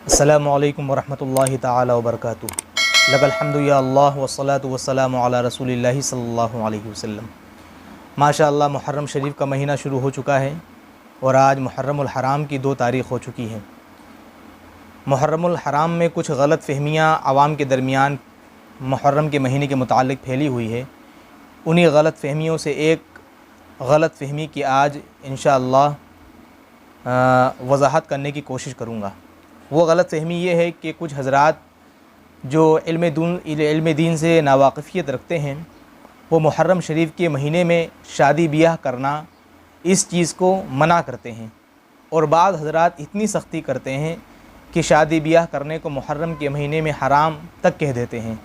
अस्सलामु अलैकुम वरहमतुल्लाहि ताला वबरकातुहू। लकल हम्दु या अल्लाह वस्सलातु वस्सलामु अला रसूलिल्लाहि सल्लल्लाहु अलैहि वसल्लम। माशाअल्लाह मुहर्रम शरीफ का महीना शुरू हो चुका है और आज मुहर्रमुल हराम की 2 तारीख़ हो चुकी है। मुहर्रमुल हराम में कुछ गलत फ़हमियाँ आवाम के दरमियान मुहर्रम के महीने के मुताल्लिक़ फैली हुई है। उन्हीं गलत फ़हमियों से एक गलत फ़हमी की आज इंशाअल्लाह वज़ाहत करने की कोशिश करूँगा। वो गलत फ़हमी ये है कि कुछ हज़रात जो इल्म दीन से नावाक़िफ़ियत रखते हैं वो मुहर्रम शरीफ के महीने में शादी ब्याह करना इस चीज़ को मना करते हैं, और बाद हज़रात इतनी सख्ती करते हैं कि शादी ब्याह करने को मुहर्रम के महीने में हराम तक कह देते हैं।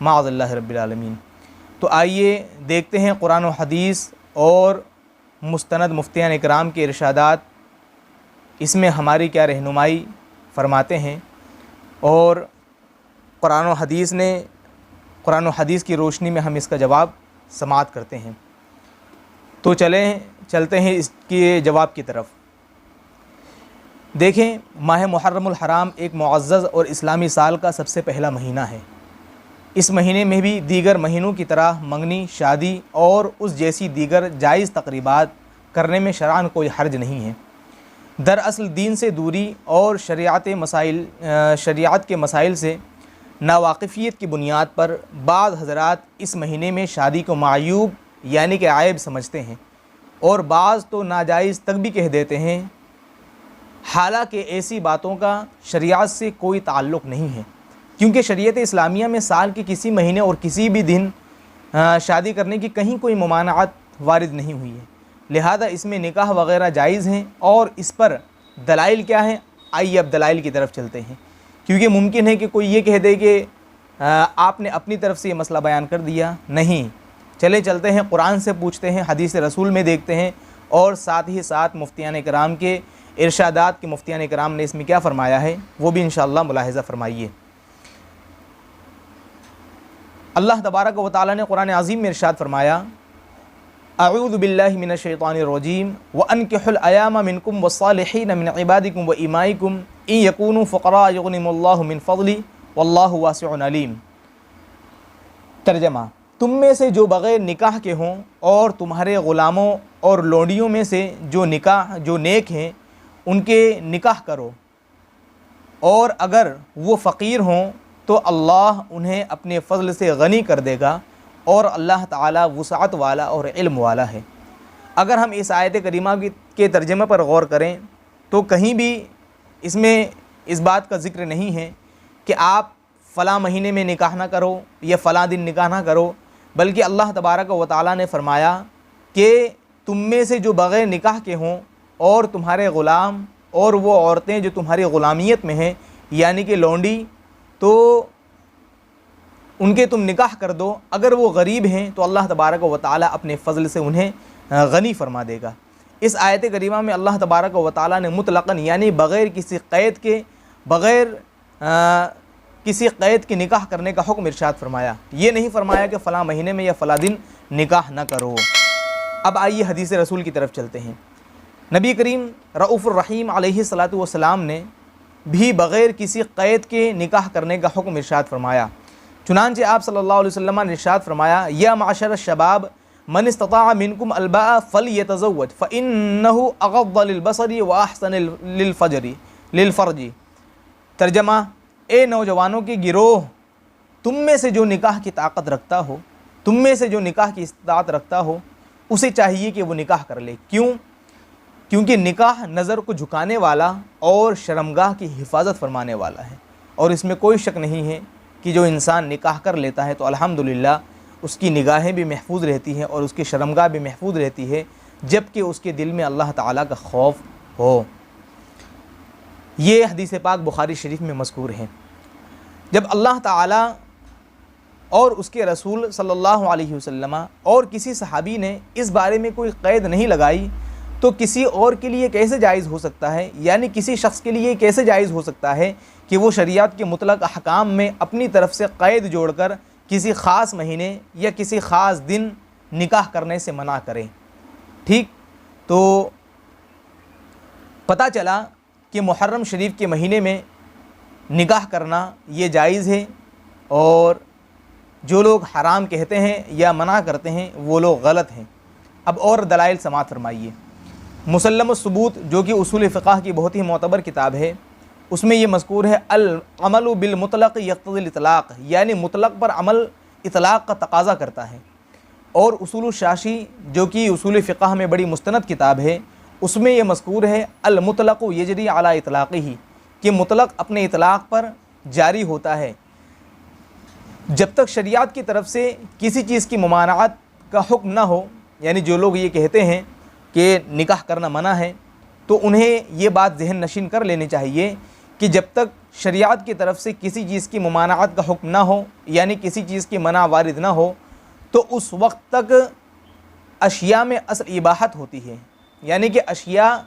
माअज़ल्लाहि रब्बिल आलमीन। तो आइए देखते हैं कुरान व हदीस और मुस्तनद मुफ्तियान इकराम के इरशादात इसमें हमारी क्या रहनुमाई फरमाते हैं, और कुरान व हदीस की रोशनी में हम इसका जवाब समाअत करते हैं। तो चलते हैं इसके जवाब की तरफ। देखें, माह मुहर्रमुल हराम एक मुअज़्ज़ज़ और इस्लामी साल का सबसे पहला महीना है। इस महीने में भी दीगर महीनों की तरह मंगनी, शादी और उस जैसी दीगर जायज़ तक़रीबात करने में शरअन कोई हर्ज नहीं है। दरअसल दीन से दूरी और शरीयत के मसाइल से नावाक़िफ़ियत की बुनियाद पर बाद हज़रात इस महीने में शादी को मायूब यानी कि आयब समझते हैं, और बाज़ तो नाजायज़ तक भी कह देते हैं। हालांकि ऐसी बातों का शरीयत से कोई ताल्लुक़ नहीं है, क्योंकि शरीयत इस्लामिया में साल के किसी महीने और किसी भी दिन शादी करने की कहीं कोई ममानात वारिद नहीं हुई है। लिहाजा इसमें निकाह वग़ैरह जायज़ हैं, और इस पर दलाइल क्या हैं, आइए अब दलाइल की तरफ चलते हैं। क्योंकि मुमकिन है कि कोई ये कह दे कि आपने अपनी तरफ से ये मसला बयान कर दिया। नहीं, चलते हैं कुरान से पूछते हैं, हदीस रसूल में देखते हैं, और साथ ही साथ मुफ्तियान कराम के इरशादात के मुफ्तियान कराम ने इसमें क्या फ़रमाया है वो भी इंशाअल्लाह मुलाहिज़ा फ़रमाइए। अल्लाह तबारक व तआला ने कुरान अज़ीम में इरशाद फ़रमाया, अऊज़ु बिल्लाहि मिनश शैतानिर रजीम व अनकिहुल अयामा मिनकुम वस्सालिहीन मिन इबादिकुम व इमाइकुम इन यकूनु फ़ुक़रा युग़निहुमुल्लाहु मिन फ़ज़ली वल्लाहु वासिउन अलीम। तर्जमा, तुम में से जो बग़ैर निकाह के हों और तुम्हारे ग़ुलामों और लोंडियों में से जो नेक हैं उनके निकाह करो, और अगर वो फ़कीर हों तो अल्लाह उन्हें अपने फ़ज़ल से गनी कर देगा, और अल्लाह ताला वुसाअत वाला और इल्म वाला है। अगर हम इस आयत करीमा के तर्जमे पर गौर करें तो कहीं भी इसमें इस बात का ज़िक्र नहीं है कि आप फ़लाँ महीने में निकाह ना करो या फ़लाँ दिन निकाह ना करो, बल्कि अल्लाह तबारक व तआला ने फ़रमाया कि तुम में से जो बग़ैर निकाह के हों और तुम्हारे ग़ुलाम और वो औरतें जो तुम्हारी ग़ुलामियत में हैं यानी कि लौंडी, तो उनके तुम निकाह कर दो। अगर वो गरीब हैं तो अल्लाह तबारक व तआला अपने फ़ज़ल से उन्हें गनी फरमा देगा। इस आयत करीमा में अल्लाह तबारक व तआला ने मुतलक़न यानी बग़ैर किसी क़ैद के निकाह करने का हुक्म इरशाद फरमाया। ये नहीं फरमाया कि फ़लाँ महीने में या फ़लाँ दिन निकाह न करो। अब आइए हदीस रसूल की तरफ चलते हैं। नबी करीम रऊफ़ुर रहीम अलैहिस्सलातु वस्सलाम ने भी बग़ैर किसी क़ैद के निकाह करने का हुक्म इरशाद फरमाया। चुनांचे आप सल्लल्लाहु अलैहि वसल्लम ने इरशाद फरमाया, या माशर शबाब मन इस्तताअ मिनकुम अलबाअ फलयतज़व्वज फ़इन्नहु अग़द्दु लिलबसरि व अहसन लिलफ़र्जी। तर्जमा, ए नौजवानों के गिरोह, तुम में से जो निकाह की ताकत रखता हो, तुम में से जो निकाह की इस्ताअत रखता हो, उसे चाहिए कि वो निकाह कर ले। क्यों? क्योंकि निकाह नज़र को झुकाने वाला और शर्मगाह की हिफाजत फरमाने वाला है, और इसमें कोई शक नहीं है कि जो इंसान निकाह कर लेता है तो अल्हम्दुलिल्लाह उसकी निगाहें भी महफूज रहती हैं और उसकी शर्मगाह भी महफूज रहती है, जबकि उसके दिल में अल्लाह ताला का खौफ हो। ये हदीस पाक बुखारी शरीफ में मज़कूर है। जब अल्लाह ताला और उसके रसूल सल्लल्लाहु अलैहि वसल्लम और किसी सहाबी ने इस बारे में कोई क़ैद नहीं लगाई, तो किसी और के लिए कैसे जायज़ हो सकता है, यानी किसी शख्स के लिए कैसे जायज़ हो सकता है कि वो शरीयत के मुतलक अहकाम में अपनी तरफ से क़ैद जोड़कर किसी ख़ास महीने या किसी ख़ास दिन निकाह करने से मना करें। ठीक, तो पता चला कि मुहर्रम शरीफ के महीने में निकाह करना ये जायज़ है, और जो लोग हराम कहते हैं या मना करते हैं वो लोग गलत हैं। अब और दलाइल समात फरमाइए। मुसल्लम सुबूत जो कि उसूल फ़िक़ह की बहुत ही मोतबर किताब है, उसमें ये मज़कूर है अल अमलु बिल मुतलक़ यक़्तज़िल इतलाक़, यानी मुतलक़ पर अमल इतलाक़ का तकाज़ा करता है। और उसूल शाशी जो कि उसूल फ़िक़ह में बड़ी मुस्तनद किताब है, उसमें यह मज़कूर है अल मुतलक़ यजरी अला इतलाक़िही, कि मुतलक़ अपने इतलाक़ पर जारी होता है जब तक शरीयत की तरफ से किसी चीज़ की ममानात का हुक्म ना हो। यानी जो लोग ये कहते हैं कि निकाह करना मना है, तो उन्हें ये बात ज़हन नशीन कर लेनी चाहिए कि जब तक शरीयत की तरफ से किसी चीज़ की ममानात का हुक्म ना हो, यानी किसी चीज़ की मना वारिद ना हो, तो उस वक्त तक अशिया में असल इबाहत होती है। यानी कि अशिया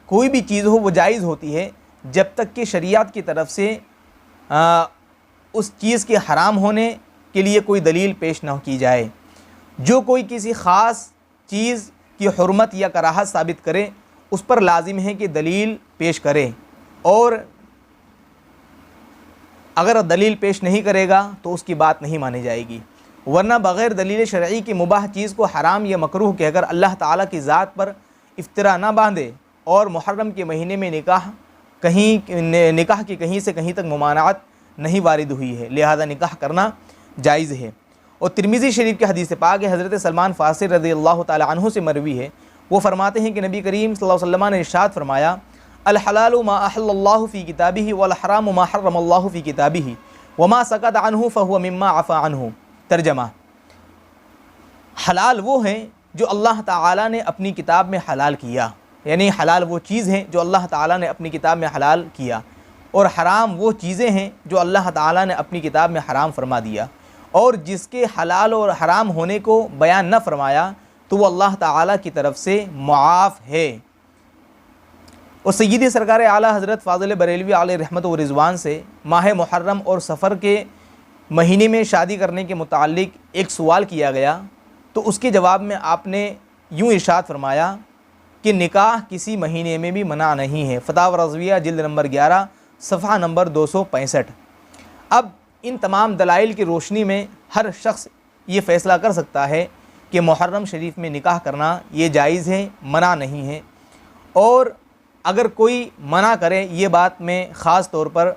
कोई भी चीज़ हो वो जायज़ होती है जब तक कि शरीयत की तरफ से उस चीज़ के हराम होने के लिए कोई दलील पेश न की जाए। जो कोई किसी ख़ास चीज़ की हुर्मत या कराहत साबित करे, उस पर लाजिम है कि दलील पेश करे, और अगर दलील पेश नहीं करेगा तो उसकी बात नहीं मानी जाएगी। वरना बग़ैर दलील शरई की मुबाह चीज़ को हराम या मकरूह कहकर अल्लाह ताला की ज़ात पर इफ्तिरा ना बांधे, और मुहर्रम के महीने में निकाह की कहीं से कहीं तक मुमानात नहीं वारिद हुई है, लिहाजा निकाह करना जायज़ है। और तिरमिज़ी शरीफ के हदीस पाक है, हज़रत सलमान फ़ारसी रज़ियल्लाहु ताला अन्हु से मरवी है, वो फरमाते हैं कि नबी करीम सल्लल्लाहु अलैहि वसल्लम ने इरशाद फरमाया, अल हलालु मा अहल्लल्लाहु फ़ी किताबिही वल हरामु मा हर्रमल्लाहु फ़ी किताबिही व मा सकत अन्हु फ़हुव मिम्मा अफ़ा अन्हु। तर्जमा, हलाल वो हैं जो अल्लाह ताला ने अपनी किताब में हलाल किया, यानी हलाल वो चीज़ हैं जो अल्लाह ताला ने अपनी किताब में हलाल किया, और हराम वो चीज़ें हैं जो अल्लाह ताला ने अपनी किताब में हराम फरमा दिया। और जिसके हलाल और हराम होने को बयान न फरमाया तो वो अल्लाह ताला की तरफ से मुआफ़ है। और सय्यदी सरकार आला हज़रत फ़ाज़िल बरेलवी अलैहि रहमत व रिज़वान से माह मुहर्रम और सफ़र के महीने में शादी करने के मुताल्लिक़ एक सवाल किया गया, तो उसके जवाब में आपने यूँ इरशाद फरमाया कि निकाह किसी महीने में भी मना नहीं है। फ़तावा रज़विया जिल्द नंबर 11 सफ़हा नंबर 265। अब इन तमाम दलाइल की रोशनी में हर शख्स ये फ़ैसला कर सकता है कि मुहर्रम शरीफ में निकाह करना ये जायज़ है, मना नहीं है। और अगर कोई मना करे, ये बात मैं ख़ास तौर पर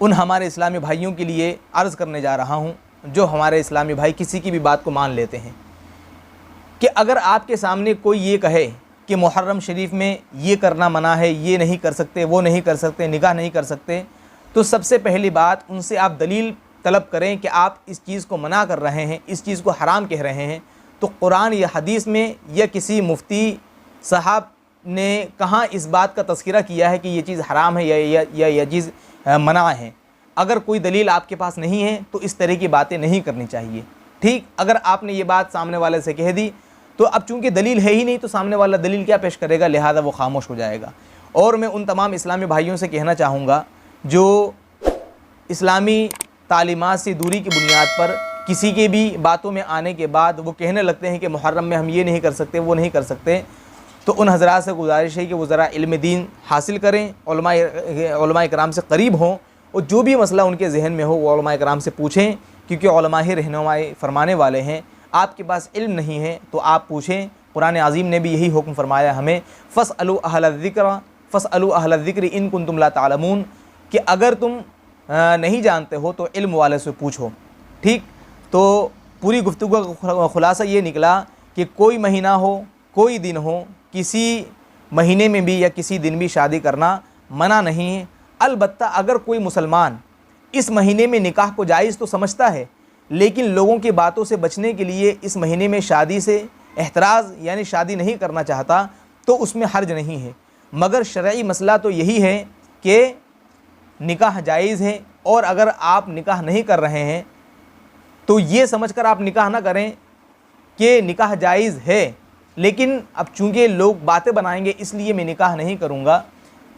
उन हमारे इस्लामी भाइयों के लिए अर्ज़ करने जा रहा हूँ जो हमारे इस्लामी भाई किसी की भी बात को मान लेते हैं, कि अगर आपके सामने कोई ये कहे कि मुहर्रम शरीफ में ये करना मना है, ये नहीं कर सकते, वो नहीं कर सकते, निकाह नहीं कर सकते, तो सबसे पहली बात उनसे आप दलील तलब करें कि आप इस चीज़ को मना कर रहे हैं, इस चीज़ को हराम कह रहे हैं, तो कुरान या हदीस में या किसी मुफ्ती साहब ने कहाँ इस बात का तज़किरा किया है कि ये चीज़ हराम है या यह चीज़ मना है। अगर कोई दलील आपके पास नहीं है तो इस तरह की बातें नहीं करनी चाहिए। ठीक, अगर आपने ये बात सामने वाले से कह दी तो अब चूँकि दलील है ही नहीं तो सामने वाला दलील क्या पेश करेगा, लिहाजा वो खामोश हो जाएगा। और मैं उन तमाम इस्लामी भाइयों से कहना चाहूँगा जो इस्लामी तालीमात से दूरी की बुनियाद पर किसी के भी बातों में आने के बाद वो कहने लगते हैं कि मुहर्रम में हम ये नहीं कर सकते, वो नहीं कर सकते, तो उन हज़रात से गुजारिश है कि वो ज़रा इल्म दीन हासिल करें, उलमा कराम से करीब हों, और जो भी मसला उनके जहन में हो वो उलमा कराम से पूछें, क्योंकि उलमा ही रहनुमाई फरमाने वाले हैं। आपके पास इल्म नहीं है तो आप पूछें। कुरान अज़ीम ने भी यही हुक्म फरमाया हमें, फ़स्अलू अहल ज़िक्र इन कुंतुम ला तालमून, कि अगर तुम नहीं जानते हो तो इल्म वाले से पूछो। ठीक, तो पूरी गुफ्तगू का खुलासा ये निकला कि कोई महीना हो, कोई दिन हो, किसी महीने में भी या किसी दिन भी शादी करना मना नहीं है। अलबत्ता अगर कोई मुसलमान इस महीने में निकाह को जायज़ तो समझता है, लेकिन लोगों की बातों से बचने के लिए इस महीने में शादी से एहतराज़ यानी शादी नहीं करना चाहता, तो उसमें हर्ज नहीं है। मगर शरई मसला तो यही है कि निकाह जायज़ है, और अगर आप निकाह नहीं कर रहे हैं तो ये समझकर आप निकाह ना करें कि निकाह जायज़ है, लेकिन अब चूँकि लोग बातें बनाएंगे इसलिए मैं निकाह नहीं करूँगा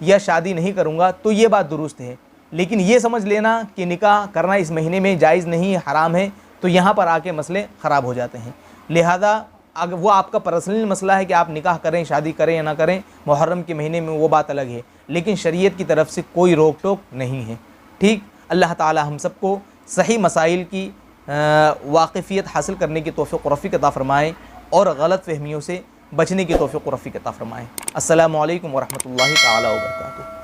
या शादी नहीं करूँगा, तो ये बात दुरुस्त है। लेकिन ये समझ लेना कि निकाह करना इस महीने में जायज़ नहीं है, हराम है, तो यहाँ पर आके मसले ख़राब हो जाते हैं। लिहाजा अगर वो आपका पर्सनल मसला है कि आप निकाह करें, शादी करें या ना करें मुहर्रम के महीने में, वो बात अलग है, लेकिन शरीयत की तरफ से कोई रोक टोक नहीं है। ठीक, अल्लाह ताला हम सबको सही मसाइल की वाक़िफ़ियत हासिल करने की तौफ़ीक़ व रफ़ीक़ अता फ़रमाए और गलत फ़हमियों से बचने की तौफ़ीक़ व रफ़ीक़ अता फ़रमाए। अस्सलामु अलैकुम व रहमतुल्लाहि तआला व बरकातुहू।